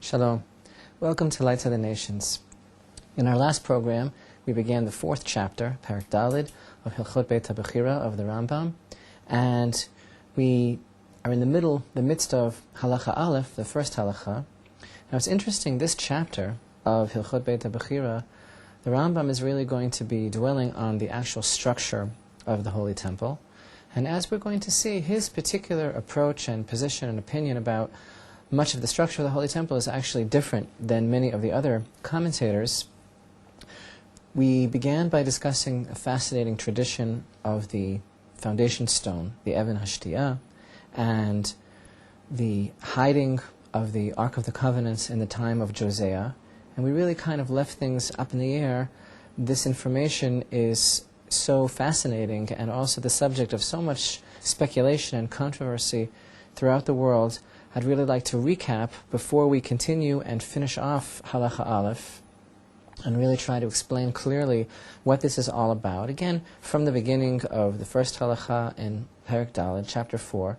Shalom. Welcome to Light to the Nations. In our last program, we began the fourth chapter, Parak Dalid, of Hilchot Beit HaBechira of the Rambam, and we are in the midst of Halacha Aleph, the first halacha. Now it's interesting, this chapter of Hilchot Beit HaBechira, the Rambam is really going to be dwelling on the actual structure of the Holy Temple, and as we're going to see, his particular approach and position and opinion about much of the structure of the Holy Temple is actually different than many of the other commentators. We began by discussing a fascinating tradition of the foundation stone, the Even Hashtiyah, and the hiding of the Ark of the Covenant in the time of Josiah. And we really kind of left things up in the air. This information is so fascinating and also the subject of so much speculation and controversy throughout the world. I'd really like to recap before we continue and finish off Halacha Aleph and really try to explain clearly what this is all about. Again, from the beginning of the first Halacha in Parak Dalid, chapter 4,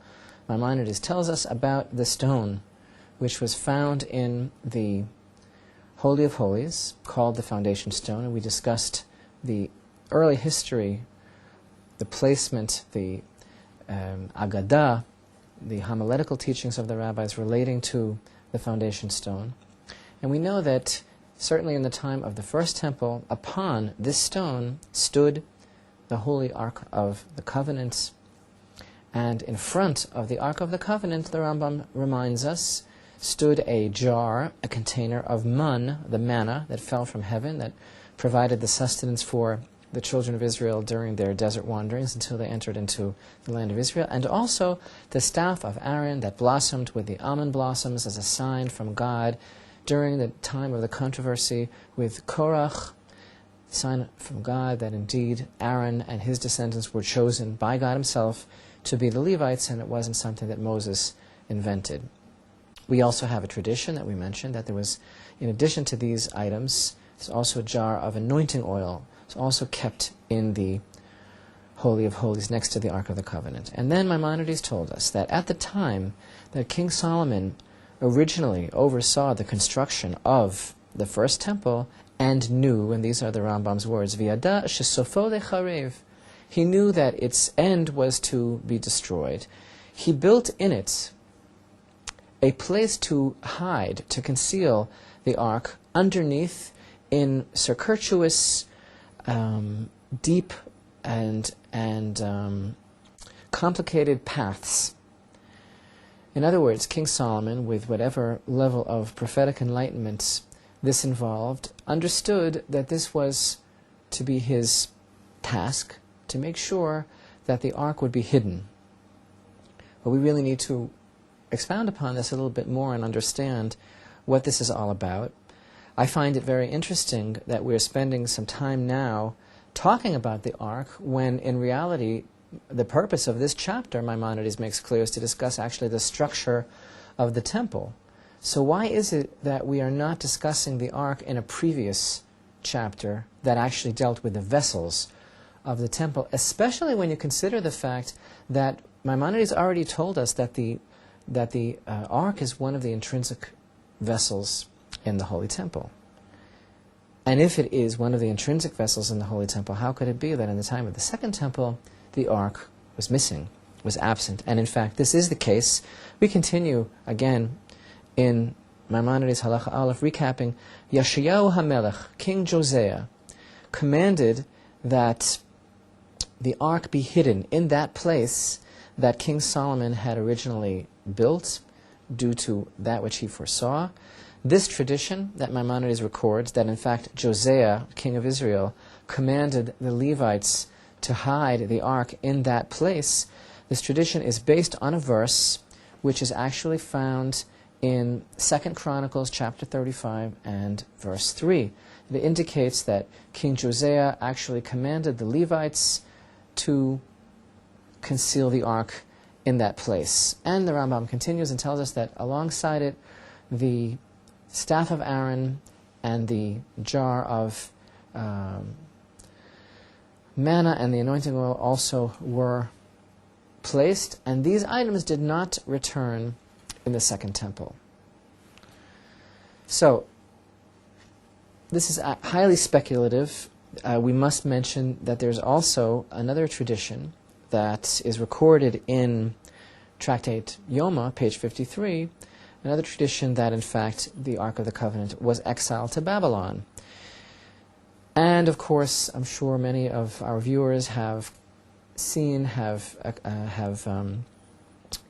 Maimonides tells us about the stone which was found in the Holy of Holies, called the foundation stone, and we discussed the early history, the placement, the Agadah, the homiletical teachings of the rabbis relating to the foundation stone. And we know that certainly in the time of the first temple, upon this stone stood the Holy Ark of the Covenant. And in front of the Ark of the Covenant, the Rambam reminds us, stood a jar, a container of mun, the manna that fell from heaven, that provided the sustenance for the children of Israel during their desert wanderings until they entered into the land of Israel, and also the staff of Aaron that blossomed with the almond blossoms as a sign from God during the time of the controversy with Korach, sign from God that indeed Aaron and his descendants were chosen by God himself to be the Levites, and it wasn't something that Moses invented. We also have a tradition that we mentioned that there was, in addition to these items, there's also a jar of anointing oil. It's also kept in the Holy of Holies next to the Ark of the Covenant. And then Maimonides told us that at the time that King Solomon originally oversaw the construction of the first temple and knew, and these are the Rambam's words, V'yada shesofo lecharev, he knew that its end was to be destroyed. He built in it a place to hide, to conceal the ark underneath in circuitous, deep and complicated paths. In other words, King Solomon, with whatever level of prophetic enlightenment this involved, understood that this was to be his task, to make sure that the ark would be hidden. But we really need to expound upon this a little bit more and understand what this is all about. I find it very interesting that we're spending some time now talking about the ark when in reality the purpose of this chapter, Maimonides makes clear, is to discuss actually the structure of the temple. So why is it that we are not discussing the ark in a previous chapter that actually dealt with the vessels of the temple, especially when you consider the fact that Maimonides already told us that the ark is one of the intrinsic vessels in the Holy Temple. And if it is one of the intrinsic vessels in the Holy Temple, how could it be that in the time of the Second Temple, the ark was missing, was absent? And in fact, this is the case. We continue again in Maimonides Halacha Aleph, recapping, Yeshayahu HaMelech, King Josiah, commanded that the ark be hidden in that place that King Solomon had originally built due to that which he foresaw. This tradition that Maimonides records, that in fact Josiah, king of Israel, commanded the Levites to hide the ark in that place, this tradition is based on a verse which is actually found in 2 Chronicles chapter 35 and verse 3. It indicates that King Josiah actually commanded the Levites to conceal the ark in that place. And the Rambam continues and tells us that alongside it, the staff of Aaron and the jar of manna and the anointing oil also were placed, and these items did not return in the Second Temple. So, this is highly speculative. We must mention that there's also another tradition that is recorded in Tractate Yoma, page 53, another tradition that, in fact, the Ark of the Covenant was exiled to Babylon. And, of course, I'm sure many of our viewers have seen, have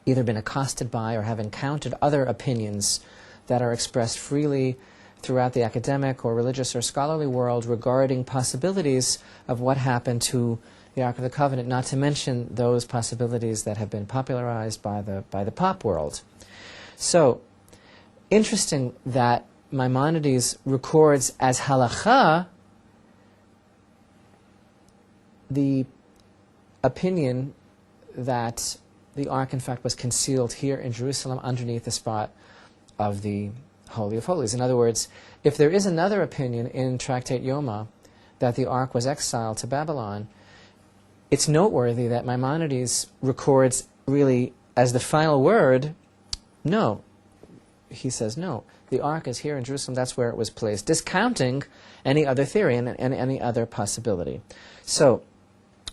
either been accosted by or have encountered other opinions that are expressed freely throughout the academic or religious or scholarly world regarding possibilities of what happened to the Ark of the Covenant, not to mention those possibilities that have been popularized by the pop world. So, interesting that Maimonides records as halakha the opinion that the Ark, in fact, was concealed here in Jerusalem underneath the spot of the Holy of Holies. In other words, if there is another opinion in Tractate Yoma that the Ark was exiled to Babylon, it's noteworthy that Maimonides records really as the final word, no. He says, no, the Ark is here in Jerusalem, that's where it was placed, discounting any other theory and any other possibility. So,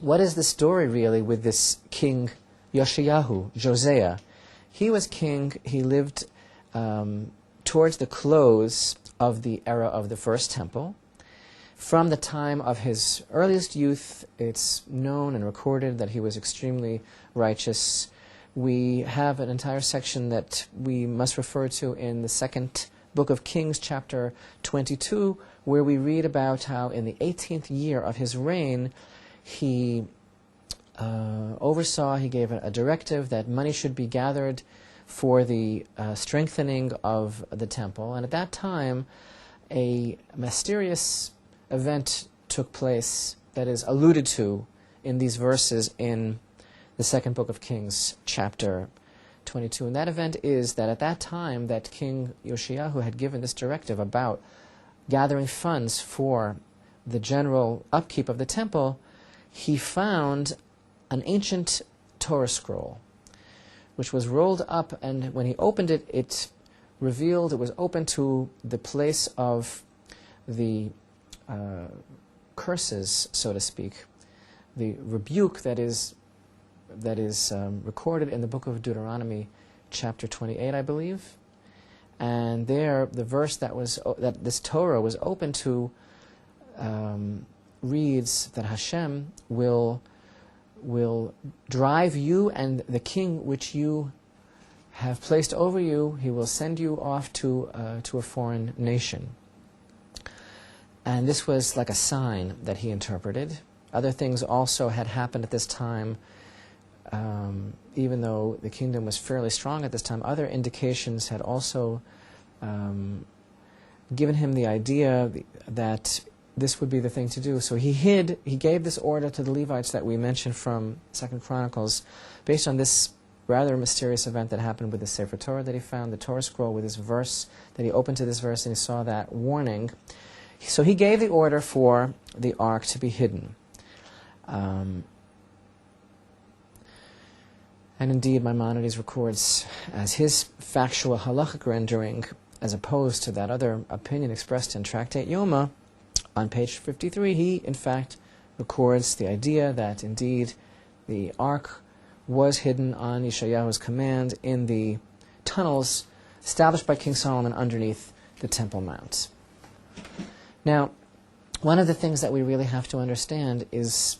what is the story really with this king Yoshiyahu, Josiah? He was king, he lived towards the close of the era of the First Temple. From the time of his earliest youth, it's known and recorded that he was extremely righteous. We have an entire section that we must refer to in the second book of Kings, chapter 22, where we read about how in the 18th year of his reign, he oversaw, he gave a directive that money should be gathered for the strengthening of the temple. And at that time, a mysterious event took place that is alluded to in these verses in the second book of Kings, chapter 22. And that event is that at that time that King Yoshiyahu had given this directive about gathering funds for the general upkeep of the temple, he found an ancient Torah scroll, which was rolled up, and when he opened it, it revealed it was open to the place of the curses, so to speak, the rebuke that is recorded in the book of Deuteronomy, chapter 28, I believe. And there, the verse that this Torah was open to reads that Hashem will drive you and the king which you have placed over you, he will send you off to a foreign nation. And this was like a sign that he interpreted. Other things also had happened at this time. Even though the kingdom was fairly strong at this time, other indications had also given him the idea that this would be the thing to do. So he gave this order to the Levites that we mentioned from 2 Chronicles, based on this rather mysterious event that happened with the Sefer Torah that he found, the Torah scroll with this verse, that he opened to this verse and he saw that warning. So he gave the order for the ark to be hidden. And indeed, Maimonides records as his factual halachic rendering, as opposed to that other opinion expressed in Tractate Yoma, on page 53, he, in fact, records the idea that, indeed, the ark was hidden on Yeshayahu's command in the tunnels established by King Solomon underneath the Temple Mount. Now, one of the things that we really have to understand is,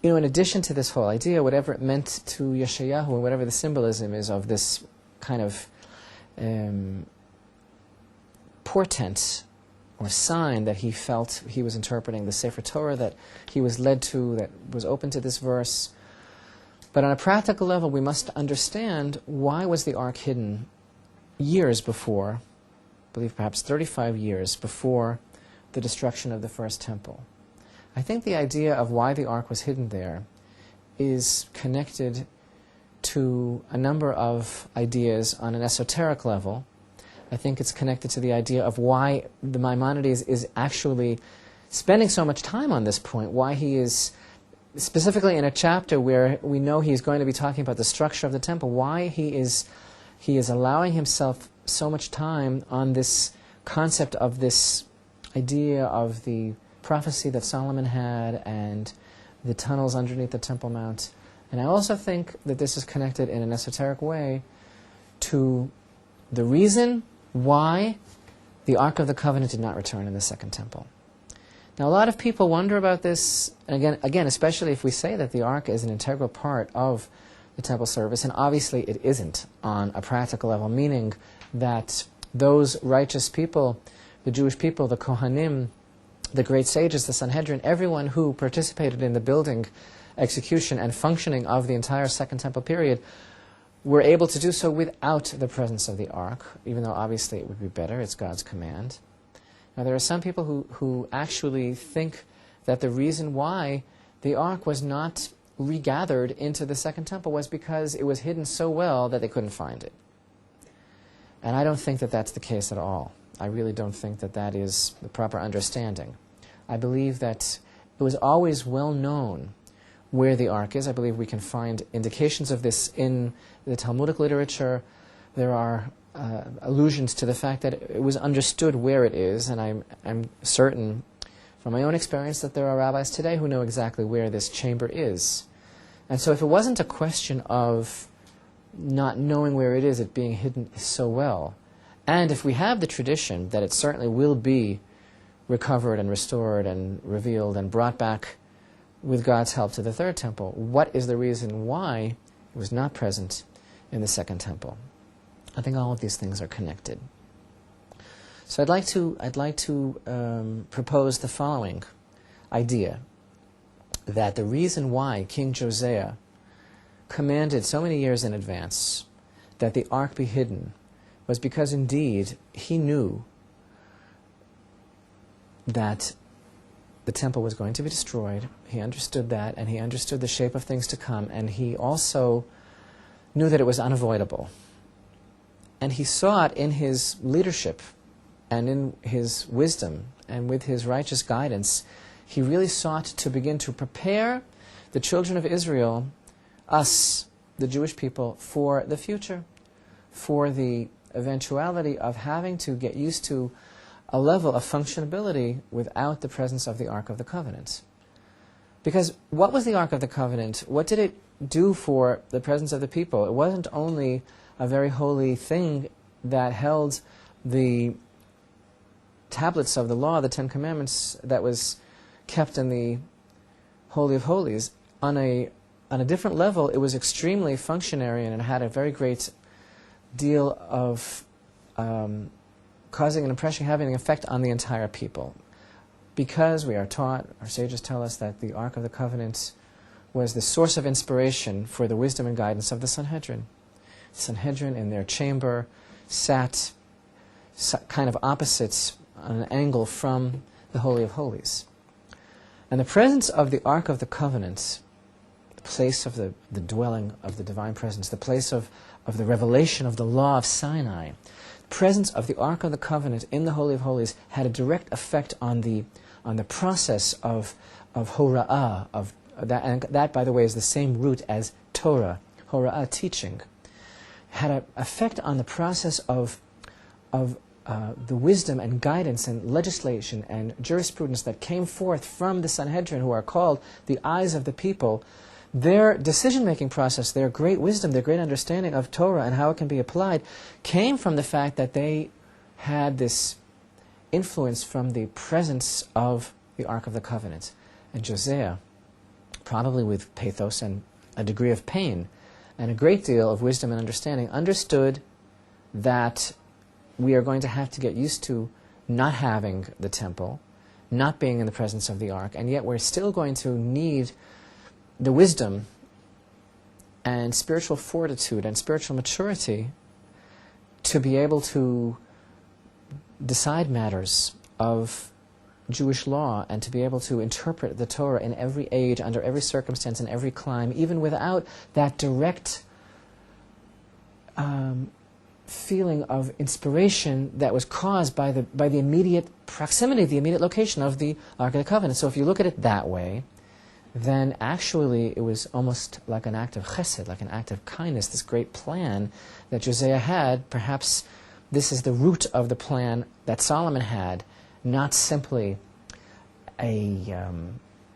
in addition to this whole idea, whatever it meant to Yeshayahu, and whatever the symbolism is of this kind of portent or sign that he felt he was interpreting, the Sefer Torah that he was led to, that was open to this verse. But on a practical level, we must understand, why was the ark hidden years before, I believe perhaps 35 years before the destruction of the first temple? I think the idea of why the ark was hidden there is connected to a number of ideas on an esoteric level. I think it's connected to the idea of why the Maimonides is actually spending so much time on this point, why he is, specifically in a chapter where we know he's going to be talking about the structure of the temple, why he is allowing himself so much time on this concept of this idea of the prophecy that Solomon had and the tunnels underneath the Temple Mount. And I also think that this is connected in an esoteric way to the reason why the Ark of the Covenant did not return in the Second Temple. Now, a lot of people wonder about this, and again, especially if we say that the Ark is an integral part of the Temple service, and obviously it isn't on a practical level, meaning that those righteous people, the Jewish people, the Kohanim, the great sages, the Sanhedrin, everyone who participated in the building, execution, and functioning of the entire Second Temple period were able to do so without the presence of the Ark, even though obviously it would be better. It's God's command. Now, there are some people who actually think that the reason why the Ark was not regathered into the Second Temple was because it was hidden so well that they couldn't find it. And I don't think that that's the case at all. I really don't think that that is the proper understanding. I believe that it was always well known where the Ark is. I believe we can find indications of this in the Talmudic literature. There are allusions to the fact that it was understood where it is, and I'm certain from my own experience that there are rabbis today who know exactly where this chamber is. And so if it wasn't a question of not knowing where it is, it being hidden so well, and if we have the tradition that it certainly will be recovered and restored and revealed and brought back with God's help to the Third Temple, what is the reason why it was not present in the Second Temple? I think all of these things are connected. So I'd like to propose the following idea, that the reason why King Josiah commanded so many years in advance that the Ark be hidden was because indeed he knew that the temple was going to be destroyed. He understood that, and he understood the shape of things to come, and he also knew that it was unavoidable. And he saw it in his leadership and in his wisdom and with his righteous guidance. He really sought to begin to prepare the children of Israel, us, the Jewish people, for the future, for the eventuality of having to get used to a level of functionability without the presence of the Ark of the Covenant. Because what was the Ark of the Covenant? What did it do for the presence of the people? It wasn't only a very holy thing that held the tablets of the law, the Ten Commandments, that was kept in the Holy of Holies. On a different level, it was extremely functionary, and it had a very great deal of causing an impression, having an effect on the entire people. Because we are taught, our sages tell us, that the Ark of the Covenant was the source of inspiration for the wisdom and guidance of the Sanhedrin. The Sanhedrin in their chamber sat kind of opposites on an angle from the Holy of Holies. And the presence of the Ark of the Covenant, the place of the dwelling of the divine presence, the place of the revelation of the law of Sinai, the presence of the Ark of the Covenant in the Holy of Holies had a direct effect on the process of hora'ah, of that, and that, by the way, is the same root as Torah, hora'ah, teaching. Had an effect on the process of the wisdom and guidance and legislation and jurisprudence that came forth from the Sanhedrin, who are called the eyes of the people. Their decision-making process, their great wisdom, their great understanding of Torah and how it can be applied came from the fact that they had this influence from the presence of the Ark of the Covenant. And Josiah, probably with pathos and a degree of pain and a great deal of wisdom and understanding, understood that we are going to have to get used to not having the temple, not being in the presence of the Ark, and yet we're still going to need the wisdom and spiritual fortitude and spiritual maturity to be able to decide matters of Jewish law and to be able to interpret the Torah in every age, under every circumstance, in every clime, even without that direct feeling of inspiration that was caused by the immediate proximity, the immediate location of the Ark of the Covenant. So if you look at it that way, then actually it was almost like an act of chesed, like an act of kindness, this great plan that Josiah had, perhaps this is the root of the plan that Solomon had, not simply a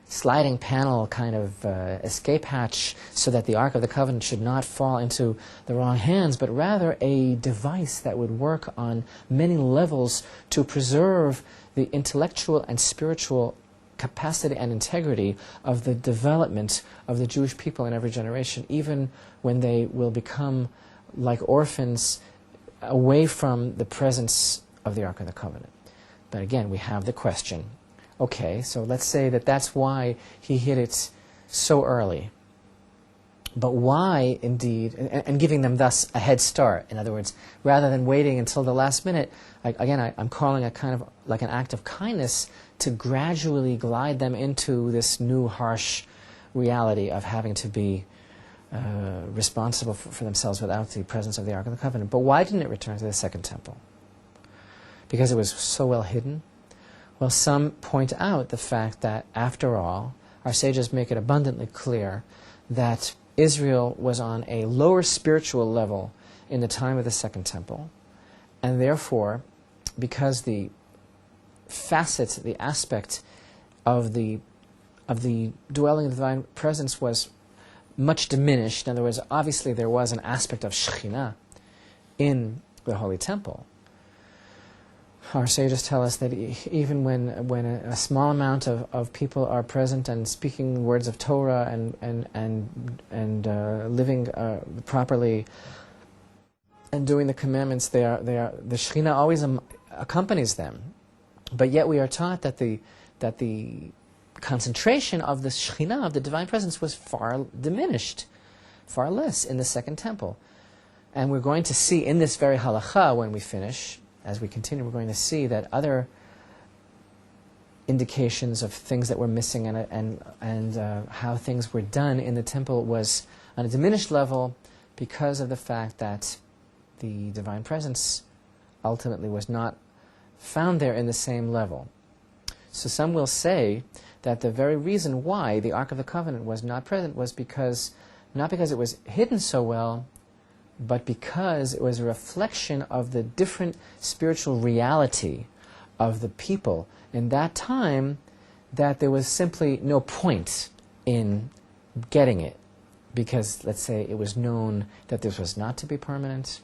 sliding panel kind of escape hatch so that the Ark of the Covenant should not fall into the wrong hands, but rather a device that would work on many levels to preserve the intellectual and spiritual capacity and integrity of the development of the Jewish people in every generation, even when they will become like orphans away from the presence of the Ark of the Covenant. But again, we have the question, okay, so let's say that that's why he hid it so early. But why, indeed, and giving them thus a head start, in other words, rather than waiting until the last minute, I'm calling it kind of like an act of kindness to gradually glide them into this new harsh reality of having to be responsible for themselves without the presence of the Ark of the Covenant. But why didn't it return to the Second Temple? Because it was so well hidden? Well, some point out the fact that, after all, our sages make it abundantly clear that Israel was on a lower spiritual level in the time of the Second Temple, and therefore, because the facet, the aspect of the dwelling of the divine presence was much diminished. In other words, obviously there was an aspect of Shekhinah in the Holy Temple. Our sages tell us that even when a small amount of people are present and speaking words of Torah and living properly and doing the commandments, the Shekhinah always accompanies them. But yet we are taught that the concentration of the Shekhinah, of the divine presence, was far diminished, far less in the Second Temple. And we're going to see in this very halacha, when we finish, as we continue, we're going to see that other indications of things that were missing and how things were done in the temple was on a diminished level because of the fact that the divine presence ultimately was not found there in the same level. So some will say that the very reason why the Ark of the Covenant was not present was not because it was hidden so well, but because it was a reflection of the different spiritual reality of the people in that time, that there was simply no point in getting it, because, let's say, it was known that this was not to be permanent,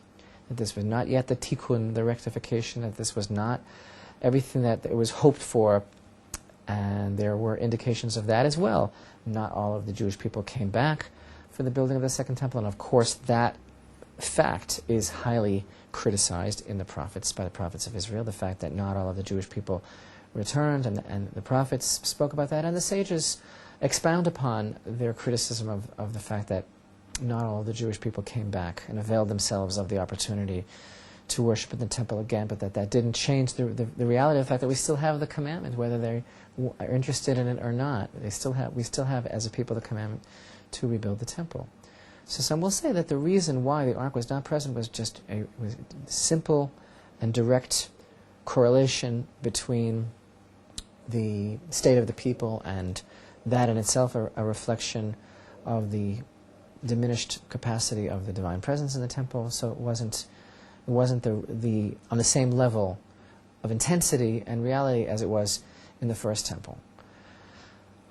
that this was not yet the tikkun, the rectification, that this was not everything that it was hoped for, and there were indications of that as well. Not all of the Jewish people came back for the building of the Second Temple, and of course that fact is highly criticized in the prophets, by the prophets of Israel, the fact that not all of the Jewish people returned, and the prophets spoke about that, and the sages expound upon their criticism of the fact that not all of the Jewish people came back and availed themselves of the opportunity to worship in the temple again, but that didn't change the reality of the fact that we still have the commandment, whether they are interested in it or not. We still have, as a people, the commandment to rebuild the temple. So some will say that the reason why the ark was not present was just a simple and direct correlation between the state of the people, and that in itself a reflection of the diminished capacity of the divine presence in the temple. So it wasn't the on the same level of intensity and reality as it was in the first temple.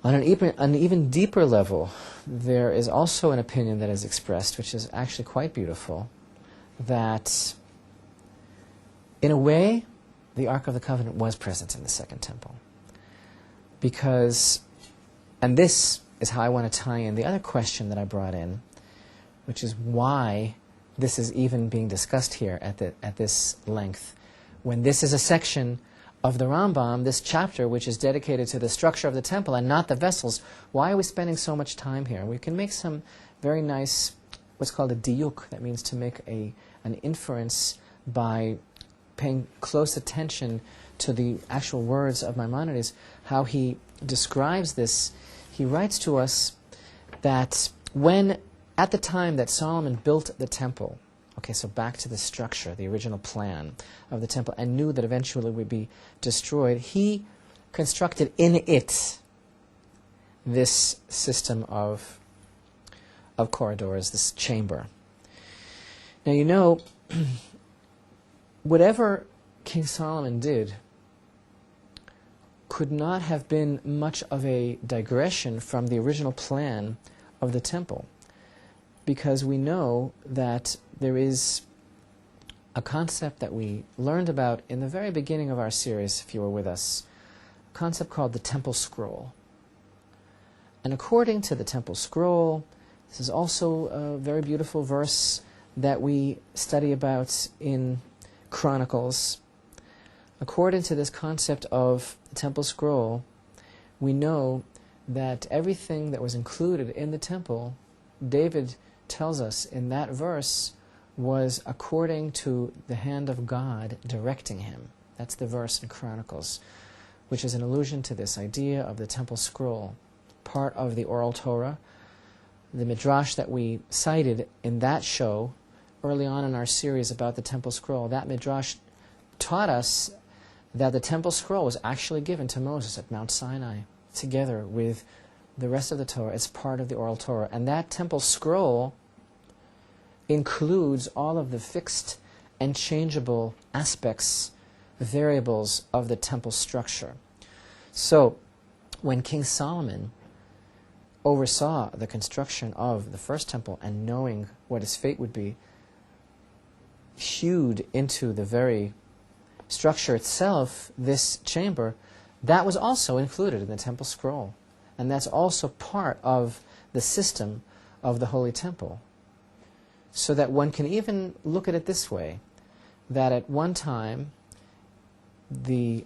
On an even deeper level, there is also an opinion that is expressed, which is actually quite beautiful, that in a way the Ark of the Covenant was present in the Second Temple. Because, and this is how I want to tie in the other question that I brought in, which is why this is even being discussed here at this length, when this is a section of the Rambam, this chapter, which is dedicated to the structure of the temple and not the vessels. Why are we spending so much time here? We can make some very nice, what's called a diuk, that means to make an inference by paying close attention to the actual words of Maimonides, how he describes this. He writes to us that when, at the time that Solomon built the temple, okay, so back to the structure, the original plan of the temple, and knew that eventually it would be destroyed, he constructed in it this system of corridors, this chamber. Now, you know, whatever King Solomon did could not have been much of a digression from the original plan of the temple, because we know that there is a concept that we learned about in the very beginning of our series, if you were with us, a concept called the Temple Scroll. And according to the Temple Scroll, this is also a very beautiful verse that we study about in Chronicles. According to this concept of the Temple Scroll, we know that everything that was included in the temple, David tells us in that verse, was according to the hand of God directing him. That's the verse in Chronicles, which is an allusion to this idea of the Temple Scroll, part of the oral Torah. The midrash that we cited in that show early on in our series about the Temple Scroll, that midrash taught us that the Temple Scroll was actually given to Moses at Mount Sinai, together with the rest of the Torah as part of the oral Torah. And that Temple Scroll includes all of the fixed and changeable aspects, variables of the temple structure. So, when King Solomon oversaw the construction of the first temple and knowing what his fate would be, hewed into the very structure itself, this chamber, that was also included in the Temple Scroll. And that's also part of the system of the Holy Temple. So that one can even look at it this way, that at one time the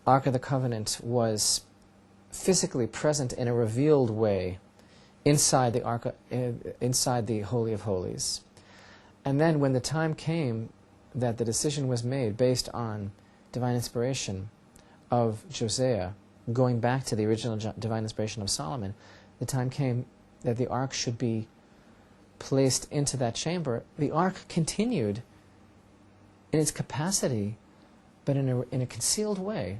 Ark of the Covenant was physically present in a revealed way inside inside the Holy of Holies. And then when the time came that the decision was made based on divine inspiration of Josiah, going back to the original divine inspiration of Solomon, the time came that the ark should be placed into that chamber. The ark continued in its capacity, but in a concealed way,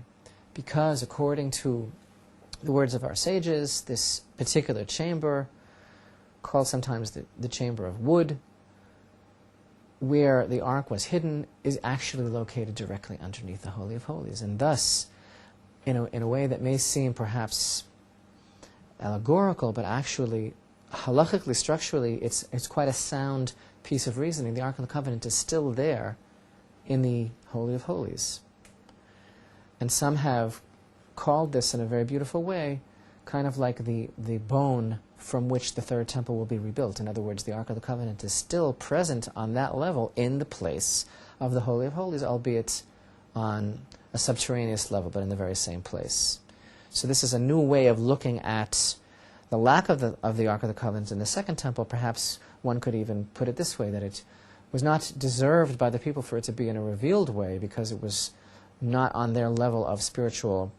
because according to the words of our sages, this particular chamber, called sometimes the chamber of wood, where the ark was hidden, is actually located directly underneath the Holy of Holies. And thus, in a way that may seem perhaps allegorical, but actually, halachically, structurally, it's quite a sound piece of reasoning. The Ark of the Covenant is still there in the Holy of Holies. And some have called this in a very beautiful way, kind of like the bone from which the third temple will be rebuilt. In other words, the Ark of the Covenant is still present on that level in the place of the Holy of Holies, albeit on a subterraneous level, but in the very same place. So this is a new way of looking at the lack of the Ark of the Covenant in the second temple. Perhaps one could even put it this way, that it was not deserved by the people for it to be in a revealed way, because it was not on their level of spiritual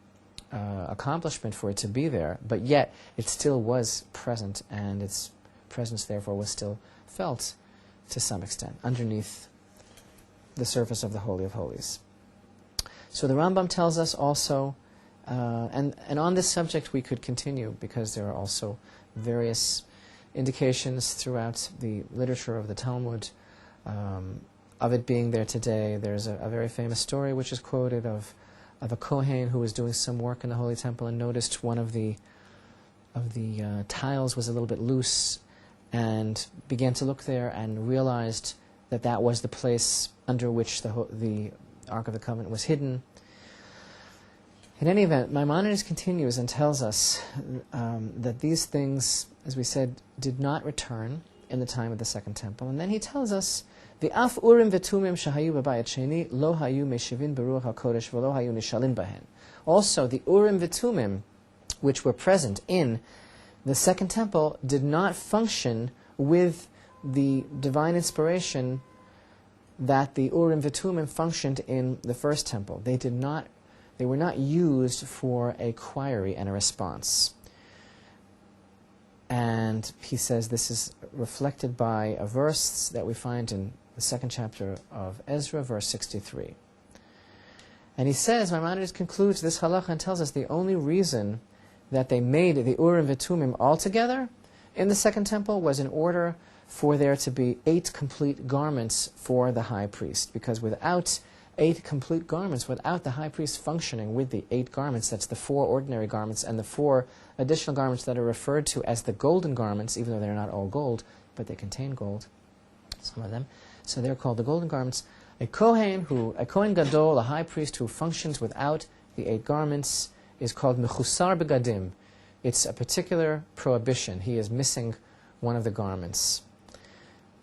accomplishment for it to be there, but yet it still was present, and its presence therefore was still felt to some extent underneath the surface of the Holy of Holies. So the Rambam tells us also, and on this subject we could continue, because there are also various indications throughout the literature of the Talmud of it being there today. There's a very famous story which is quoted of a Kohen who was doing some work in the Holy Temple and noticed one of the tiles was a little bit loose, and began to look there and realized that that was the place under which the Ark of the Covenant was hidden. In any event, Maimonides continues and tells us that these things, as we said, did not return in the time of the Second Temple. And then he tells us, "V'af urim v'tumim shahayu b'bayit sheni lo hayu meshivin beruach hakodesh v'lo hayu nishalin bahen." Also, the urim v'tumim, which were present in the Second Temple, did not function with the divine inspiration that the urim v'tumim functioned in the First Temple. They were not used for a query and a response. And he says this is reflected by a verse that we find in the second chapter of Ezra, verse 63. And he says, Maimonides concludes this halacha and tells us the only reason that they made the Urim V'Tumim altogether in the Second Temple was in order for there to be 8 complete garments for the high priest. Because without 8 complete garments without the high priest functioning with the 8 garments. That's the 4 ordinary garments and the 4 additional garments that are referred to as the golden garments, even though they're not all gold, but they contain gold, some of them. So they're called the golden garments. A Kohen Gadol, a high priest who functions without the 8 garments, is called Mechusar Begadim. It's a particular prohibition. He is missing one of the garments.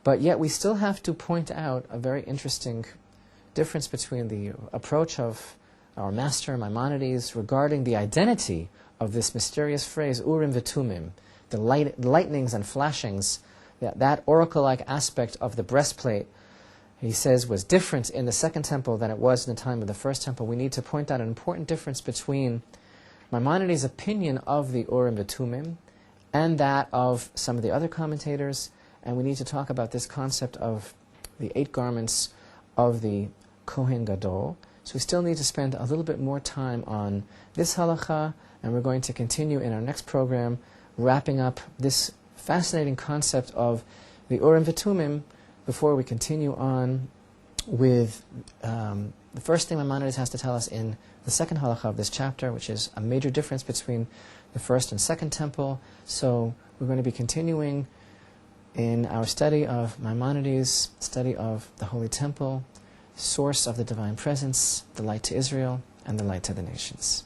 But yet we still have to point out a very interesting difference between the approach of our master Maimonides regarding the identity of this mysterious phrase, Urim V'Tumim, the lightnings and flashings, that oracle-like aspect of the breastplate, he says, was different in the Second Temple than it was in the time of the First Temple. We need to point out an important difference between Maimonides' opinion of the Urim V'Tumim and that of some of the other commentators, and we need to talk about this concept of the 8 garments of the Kohen Gadol. So we still need to spend a little bit more time on this halakha, and we're going to continue in our next program, wrapping up this fascinating concept of the Urim V'Tumim before we continue on with the first thing Maimonides has to tell us in the second halakha of this chapter, which is a major difference between the First and Second Temple. So we're going to be continuing in our study of Maimonides, study of the Holy Temple, source of the divine presence, the light to Israel, and the light to the nations.